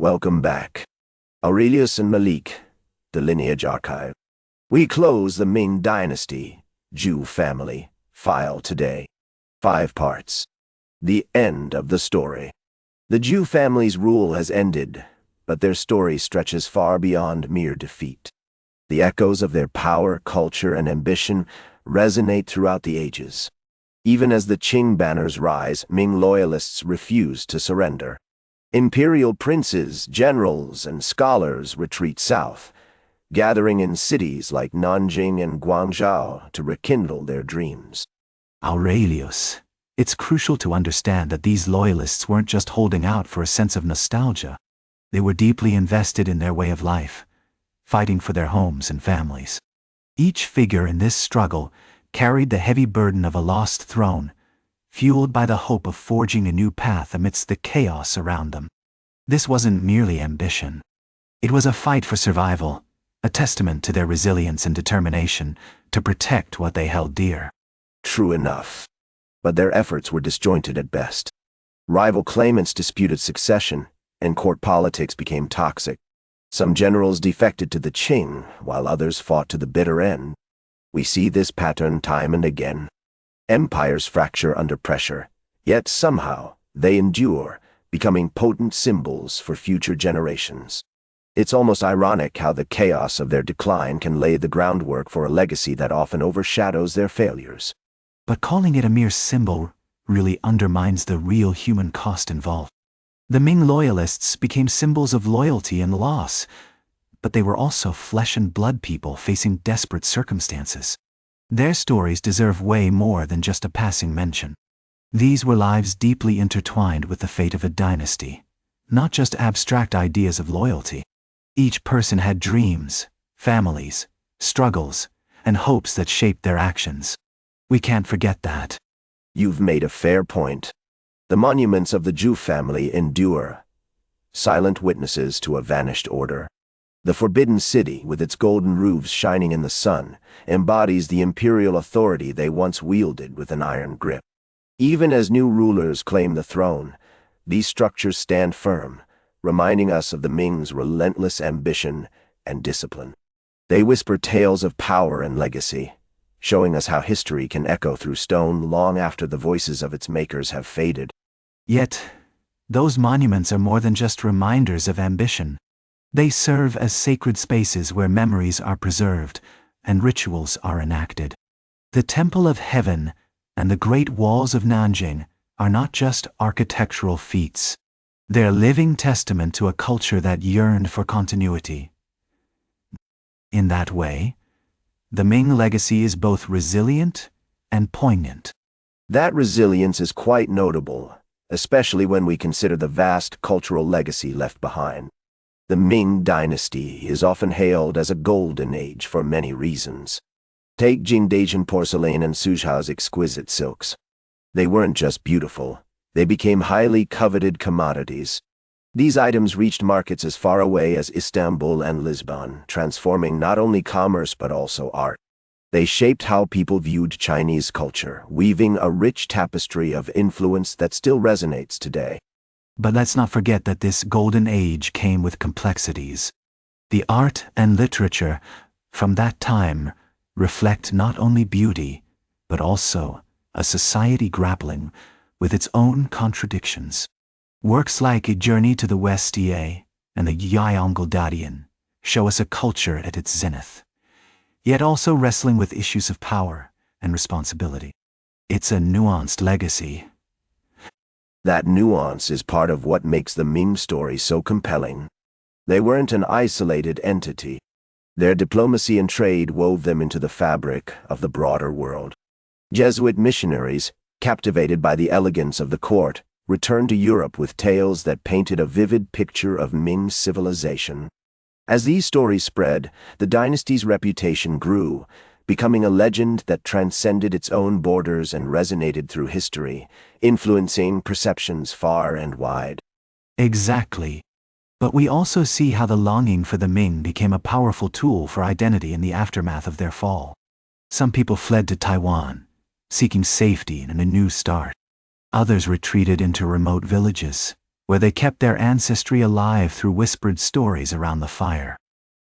Welcome back. Aurelius and Malik, the Lineage Archive. We close the Ming Dynasty, Jew family, file today. 5 parts. The end of the story. The Jew family's rule has ended, but their story stretches far beyond mere defeat. The echoes of their power, culture, and ambition resonate throughout the ages. Even as the Qing banners rise, Ming loyalists refuse to surrender. Imperial princes, generals, and scholars retreat south, gathering in cities like Nanjing and Guangzhou to rekindle their dreams. Aurelius, it's crucial to understand that these loyalists weren't just holding out for a sense of nostalgia. They were deeply invested in their way of life, fighting for their homes and families. Each figure in this struggle carried the heavy burden of a lost throne, fueled by the hope of forging a new path amidst the chaos around them. This wasn't merely ambition. It was a fight for survival, a testament to their resilience and determination to protect what they held dear. True enough. But their efforts were disjointed at best. Rival claimants disputed succession, and court politics became toxic. Some generals defected to the Qing, while others fought to the bitter end. We see this pattern time and again. Empires fracture under pressure, yet somehow they endure, becoming potent symbols for future generations. It's almost ironic how the chaos of their decline can lay the groundwork for a legacy that often overshadows their failures. But calling it a mere symbol really undermines the real human cost involved. The Ming loyalists became symbols of loyalty and loss, but they were also flesh and blood people facing desperate circumstances. Their stories deserve way more than just a passing mention. These were lives deeply intertwined with the fate of a dynasty, not just abstract ideas of loyalty. Each person had dreams, families, struggles, and hopes that shaped their actions. We can't forget that. You've made a fair point. The monuments of the Zhu family endure, silent witnesses to a vanished order. The Forbidden City, with its golden roofs shining in the sun, embodies the imperial authority they once wielded with an iron grip. Even as new rulers claim the throne, these structures stand firm, reminding us of the Ming's relentless ambition and discipline. They whisper tales of power and legacy, showing us how history can echo through stone long after the voices of its makers have faded. Yet, those monuments are more than just reminders of ambition. They serve as sacred spaces where memories are preserved and rituals are enacted. The Temple of Heaven and the Great Walls of Nanjing are not just architectural feats. They're living testament to a culture that yearned for continuity. In that way, the Ming legacy is both resilient and poignant. That resilience is quite notable, especially when we consider the vast cultural legacy left behind. The Ming Dynasty is often hailed as a golden age for many reasons. Take Jingdezhen porcelain and Suzhou's exquisite silks. They weren't just beautiful, they became highly coveted commodities. These items reached markets as far away as Istanbul and Lisbon, transforming not only commerce but also art. They shaped how people viewed Chinese culture, weaving a rich tapestry of influence that still resonates today. But let's not forget that this golden age came with complexities. The art and literature from that time reflect not only beauty, but also a society grappling with its own contradictions. Works like A Journey to the West and the Yongle show us a culture at its zenith, yet also wrestling with issues of power and responsibility. It's a nuanced legacy. That nuance is part of what makes the Ming story so compelling. They weren't an isolated entity. Their diplomacy and trade wove them into the fabric of the broader world. Jesuit missionaries, captivated by the elegance of the court, returned to Europe with tales that painted a vivid picture of Ming civilization. As these stories spread, the dynasty's reputation grew, becoming a legend that transcended its own borders and resonated through history, influencing perceptions far and wide. Exactly. But we also see how the longing for the Ming became a powerful tool for identity in the aftermath of their fall. Some people fled to Taiwan, seeking safety and a new start. Others retreated into remote villages, where they kept their ancestry alive through whispered stories around the fire.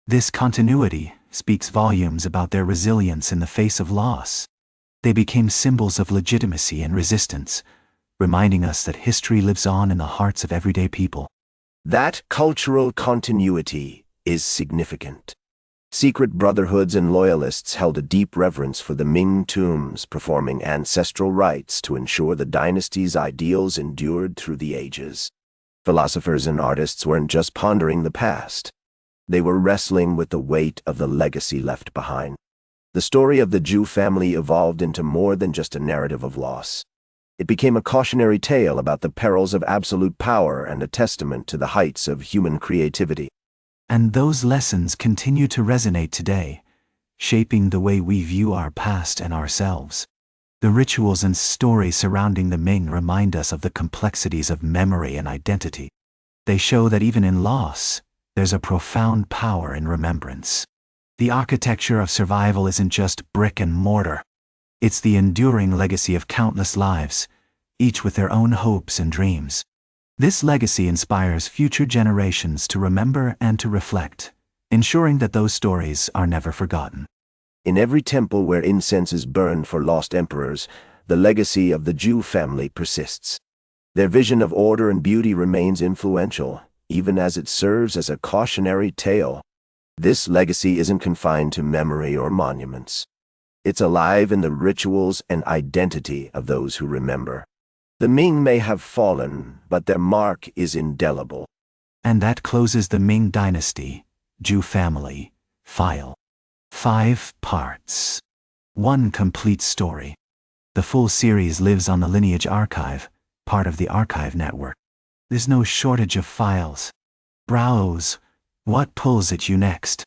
This continuity speaks volumes about their resilience in the face of loss. They became symbols of legitimacy and resistance, reminding us that history lives on in the hearts of everyday people. That cultural continuity is significant. Secret brotherhoods and loyalists held a deep reverence for the Ming tombs, performing ancestral rites to ensure the dynasty's ideals endured through the ages. Philosophers and artists weren't just pondering the past. They were wrestling with the weight of the legacy left behind. The story of the Zhu family evolved into more than just a narrative of loss. It became a cautionary tale about the perils of absolute power and a testament to the heights of human creativity. And those lessons continue to resonate today, shaping the way we view our past and ourselves. The rituals and stories surrounding the Ming remind us of the complexities of memory and identity. They show that even in loss, there's a profound power in remembrance. The architecture of survival isn't just brick and mortar. It's the enduring legacy of countless lives, each with their own hopes and dreams. This legacy inspires future generations to remember and to reflect, ensuring that those stories are never forgotten. In every temple where incense is burned for lost emperors, the legacy of the Zhu family persists. Their vision of order and beauty remains influential, even as it serves as a cautionary tale. This legacy isn't confined to memory or monuments. It's alive in the rituals and identity of those who remember. The Ming may have fallen, but their mark is indelible. And that closes the Ming Dynasty, Zhu family, file. 5 parts. 1 complete story. The full series lives on the Lineage archive, part of the archive network. There's no shortage of files. Browse. What pulls at you next?